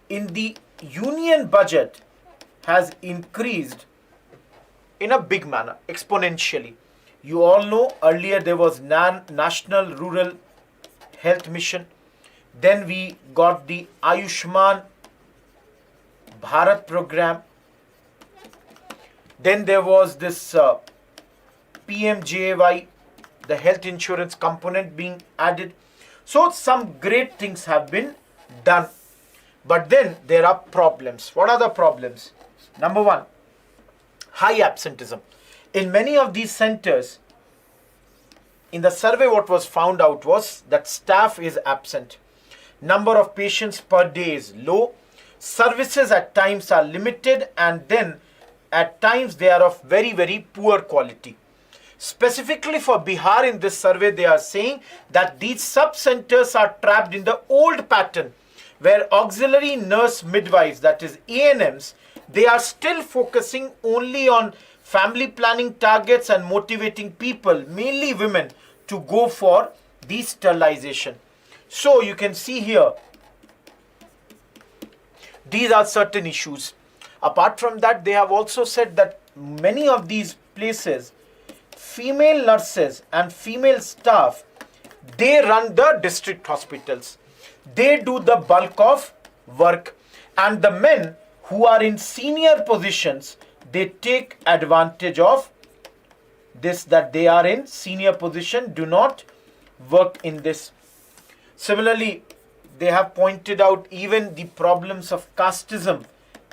in the union budget has increased in a big manner, exponentially. You all know earlier there was National Rural Health Mission. Then we got the Ayushman Bharat program. Then there was this PMJAY, the health insurance component being added. So some great things have been done. But then there are problems. What are the problems? Number one, high absenteeism. In many of these centers, in the survey what was found out was that staff is absent. Number of patients per day is low. Services at times are limited, and then at times they are of very, very poor quality. Specifically for Bihar, in this survey they are saying that these sub-centers are trapped in the old pattern where auxiliary nurse midwives, that is ANMs, they are still focusing only on family planning targets and motivating people, mainly women, to go for the sterilization. So you can see here, these are certain issues. Apart from that, they have also said that many of these places, female nurses and female staff, they run the district hospitals. They do the bulk of work, and the men who are in senior positions, they take advantage of this, that they are in senior position, do not work in this. Similarly, they have pointed out even the problems of casteism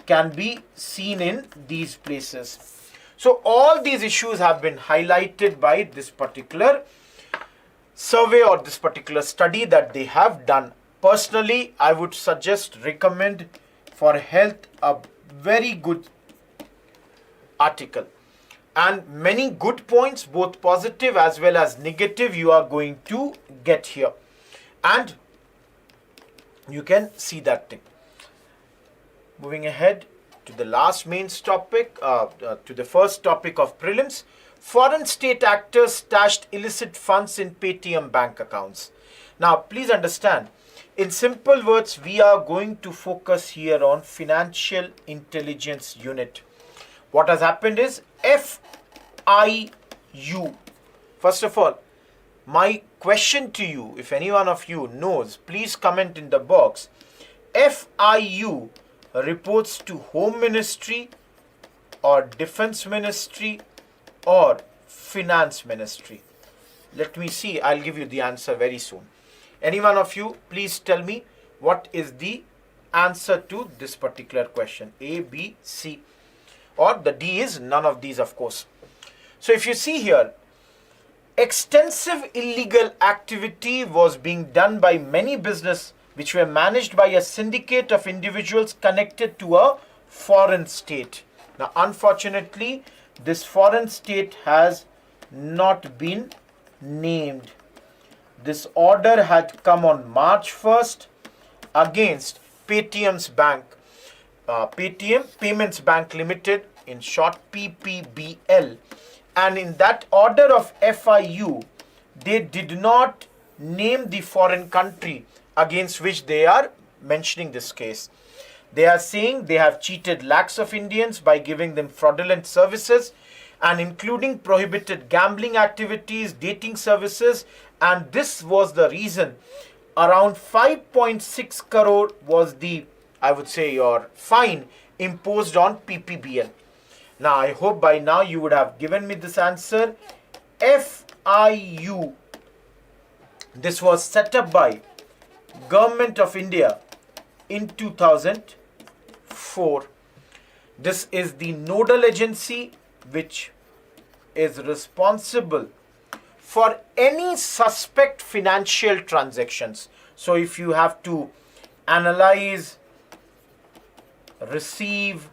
can be seen in these places. So all these issues have been highlighted by this particular survey or this particular study that they have done. Personally, I would recommend for health a very good article. And many good points, both positive as well as negative, you are going to get here. And you can see that thing. Moving ahead to the last mains topic, to the first topic of prelims. Foreign state actors stashed illicit funds in Paytm bank accounts. Now, please understand, in simple words, we are going to focus here on Financial Intelligence Unit. What has happened is FIU. First of all, my question to you, if any one of you knows, please comment in the box. FIU reports to Home Ministry or Defense Ministry or Finance Ministry. Let me see. I'll give you the answer very soon. Any one of you, please tell me what is the answer to this particular question. A, B, C. Or the D is none of these, of course. So if you see here, extensive illegal activity was being done by many businesses which were managed by a syndicate of individuals connected to a foreign state. Now, unfortunately, this foreign state has not been named. This order had come on March 1st against Paytm's bank, Paytm Payments Bank Limited, in short PPBL. And in that order of FIU, they did not name the foreign country against which they are mentioning this case. They are saying they have cheated lakhs of Indians by giving them fraudulent services and including prohibited gambling activities, dating services, and this was the reason around 5.6 crore was the, I would say, your fine imposed on PPBL. Now, I hope by now you would have given me this answer. FIU. This was set up by Government of India in 2004. This is the nodal agency which is responsible for any suspect financial transactions. So if you have to analyze, receive,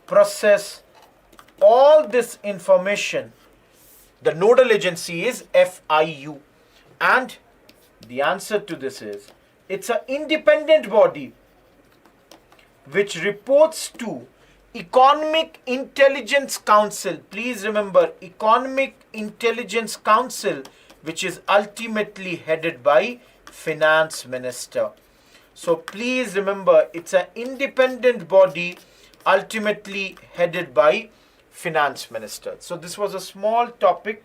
process all this information, the nodal agency is FIU. And the answer to this is, it's an independent body which reports to Economic Intelligence Council. Please remember, Economic Intelligence Council, which is ultimately headed by Finance Minister. So please remember, it's an independent body ultimately headed by Finance Minister. So this was a small topic.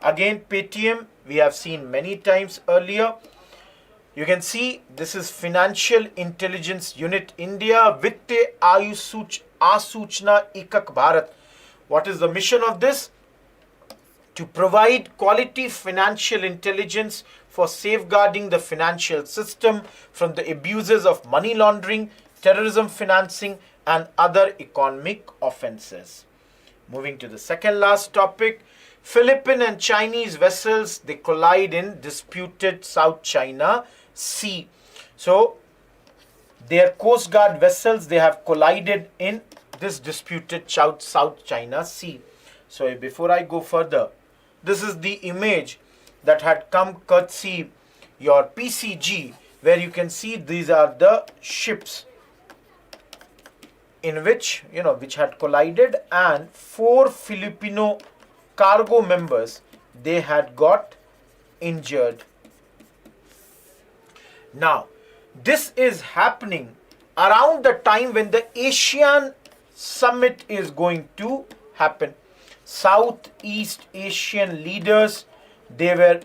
Again, Paytm we have seen many times earlier. You can see this is Financial Intelligence Unit India Vitte Asuchna Ekak Bharat. What is the mission of this? To provide quality financial intelligence for safeguarding the financial system from the abuses of money laundering, terrorism financing, and other economic offenses. Moving to the second last topic, Philippine and Chinese vessels, they collide in disputed South China Sea. So their Coast Guard vessels, they have collided in this disputed South China Sea. So before I go further, this is the image that had come courtesy your PCG, where you can see these are the ships in which, which had collided, and 4 Filipino cargo members, they had got injured. Now, this is happening around the time when the ASEAN summit is going to happen. Southeast Asian leaders, they were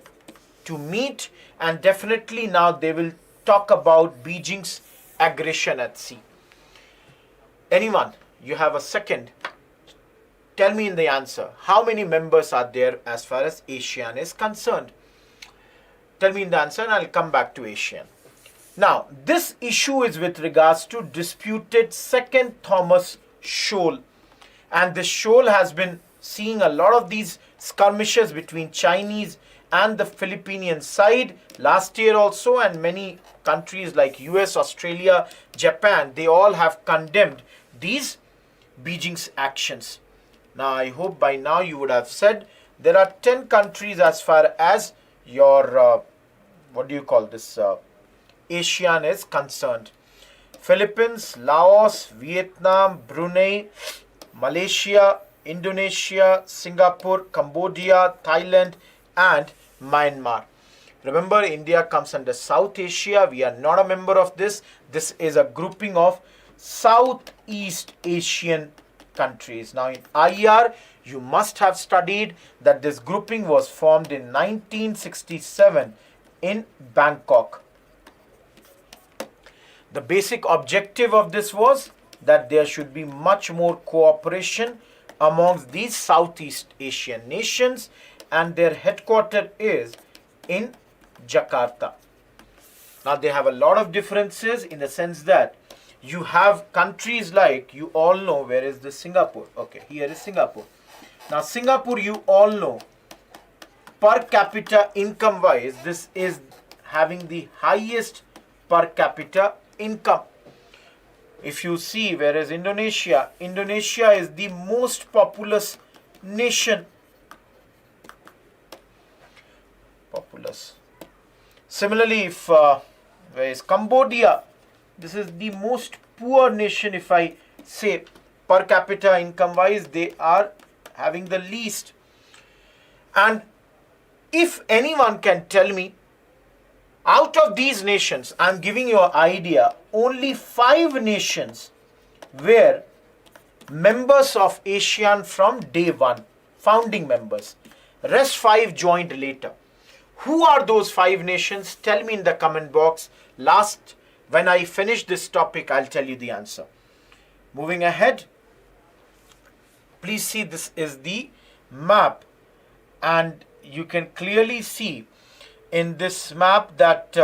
to meet, and definitely now they will talk about Beijing's aggression at sea. Anyone, you have a second. Tell me in the answer, how many members are there as far as ASEAN is concerned? Tell me in the answer and I'll come back to ASEAN. Now, this issue is with regards to disputed Second Thomas Shoal. And this shoal has been seeing a lot of these skirmishes between Chinese and the Philippine side last year also, and many countries like US, Australia, Japan, they all have condemned these Beijing's actions. Now, I hope by now you would have said there are 10 countries as far as your, ASEAN is concerned. Philippines, Laos, Vietnam, Brunei, Malaysia, Indonesia, Singapore, Cambodia, Thailand, and Myanmar. Remember, India comes under South Asia. We are not a member of this. This is a grouping of Southeast Asian countries. Now, in IR, you must have studied that this grouping was formed in 1967 in Bangkok. The basic objective of this was that there should be much more cooperation amongst these Southeast Asian nations, and their headquarters is in Jakarta. Now they have a lot of differences in the sense that you have countries like, you all know, where is this Singapore? Okay, here is Singapore. Now Singapore, you all know, per capita income wise, this is having the highest per capita income. If you see, whereas Indonesia is the most populous nation. Populous. Similarly, if where is Cambodia, this is the most poor nation. If I say per capita income wise, they are having the least. And if anyone can tell me, out of these nations, I'm giving you an idea, only 5 nations were members of ASEAN from day one, founding members. Rest 5 joined later. Who are those 5 nations? Tell me in the comment box. When I finish this topic, I'll tell you the answer. Moving ahead, please see, this is the map, and you can clearly see in this map that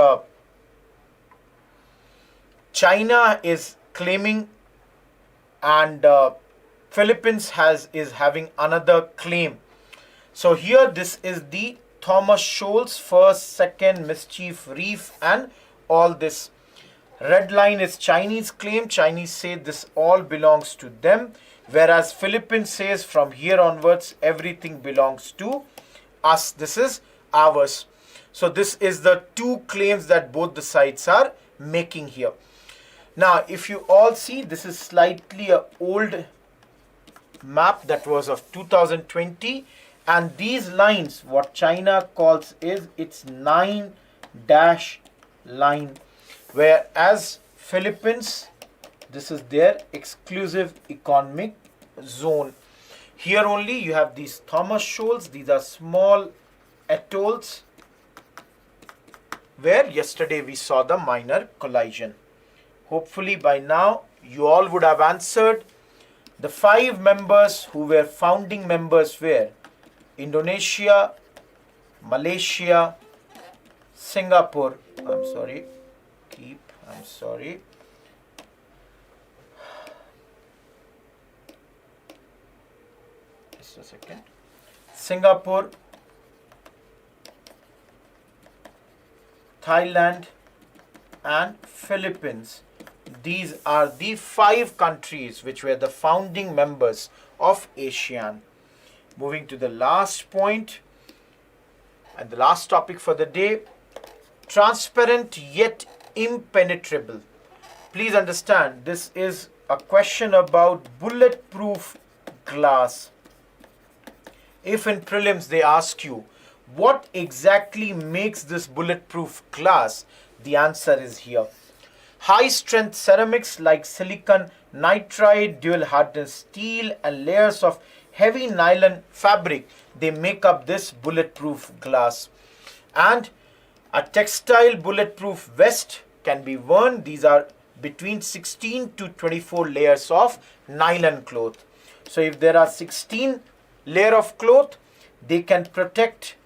China is claiming, and Philippines is having another claim. So here, this is the Thomas Shoals, first, second, Mischief Reef, and all this. Red line is Chinese claim. Chinese say this all belongs to them, whereas Philippines says from here onwards everything belongs to us. This is ours. So this is the 2 claims that both the sides are making here. Now, if you all see, this is slightly an old map that was of 2020. And these lines, what China calls is its 9 dash line. Whereas Philippines, this is their exclusive economic zone. Here only you have these Thomas Shoals. These are small atolls where yesterday we saw the minor collision. Hopefully by now you all would have answered. The 5 members who were founding members were Indonesia, Malaysia, Singapore, just a second, Singapore, Thailand, and Philippines. These are the 5 countries which were the founding members of ASEAN. Moving to the last point and the last topic for the day, transparent yet impenetrable. Please understand, this is a question about bulletproof glass. If in prelims they ask you, what exactly makes this bulletproof glass? The answer is here. High strength ceramics like silicon nitride, dual hardness steel, and layers of heavy nylon fabric, they make up this bulletproof glass. And a textile bulletproof vest can be worn. These are between 16 to 24 layers of nylon cloth. So if there are 16 layer of cloth, they can protect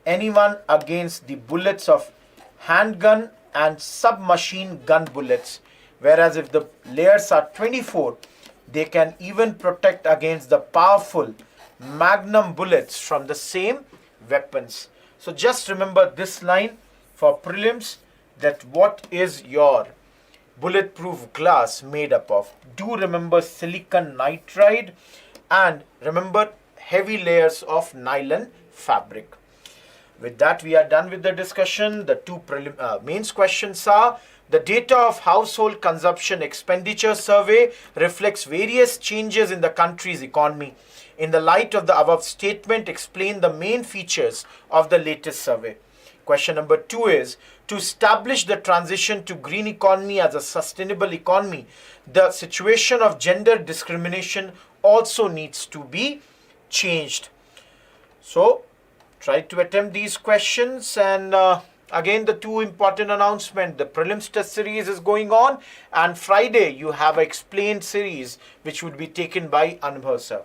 anyone against the bullets of handgun and submachine gun bullets. Whereas if the layers are 24, they can even protect against the powerful magnum bullets from the same weapons. So just remember this line for prelims, that what is your bulletproof glass made up of. Do remember silicon nitride and remember heavy layers of nylon fabric. With that, we are done with the discussion. The 2 mains questions are: the data of household consumption expenditure survey reflects various changes in the country's economy. In the light of the above statement, explain the main features of the latest survey. Question number 2 is: to establish the transition to green economy as a sustainable economy, the situation of gender discrimination also needs to be changed. So, try to attempt these questions. And again, the 2 important announcements: the prelims test series is going on, and Friday you have an explained series which would be taken by Anubhav sir.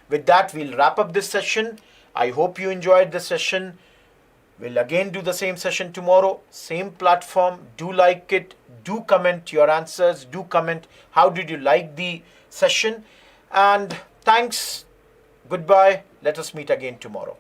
With that, we'll wrap up this session. I hope you enjoyed the session. We'll again do the same session tomorrow, same platform. Do like it. Do comment your answers. Do comment how did you like the session. And thanks. Goodbye. Let us meet again tomorrow.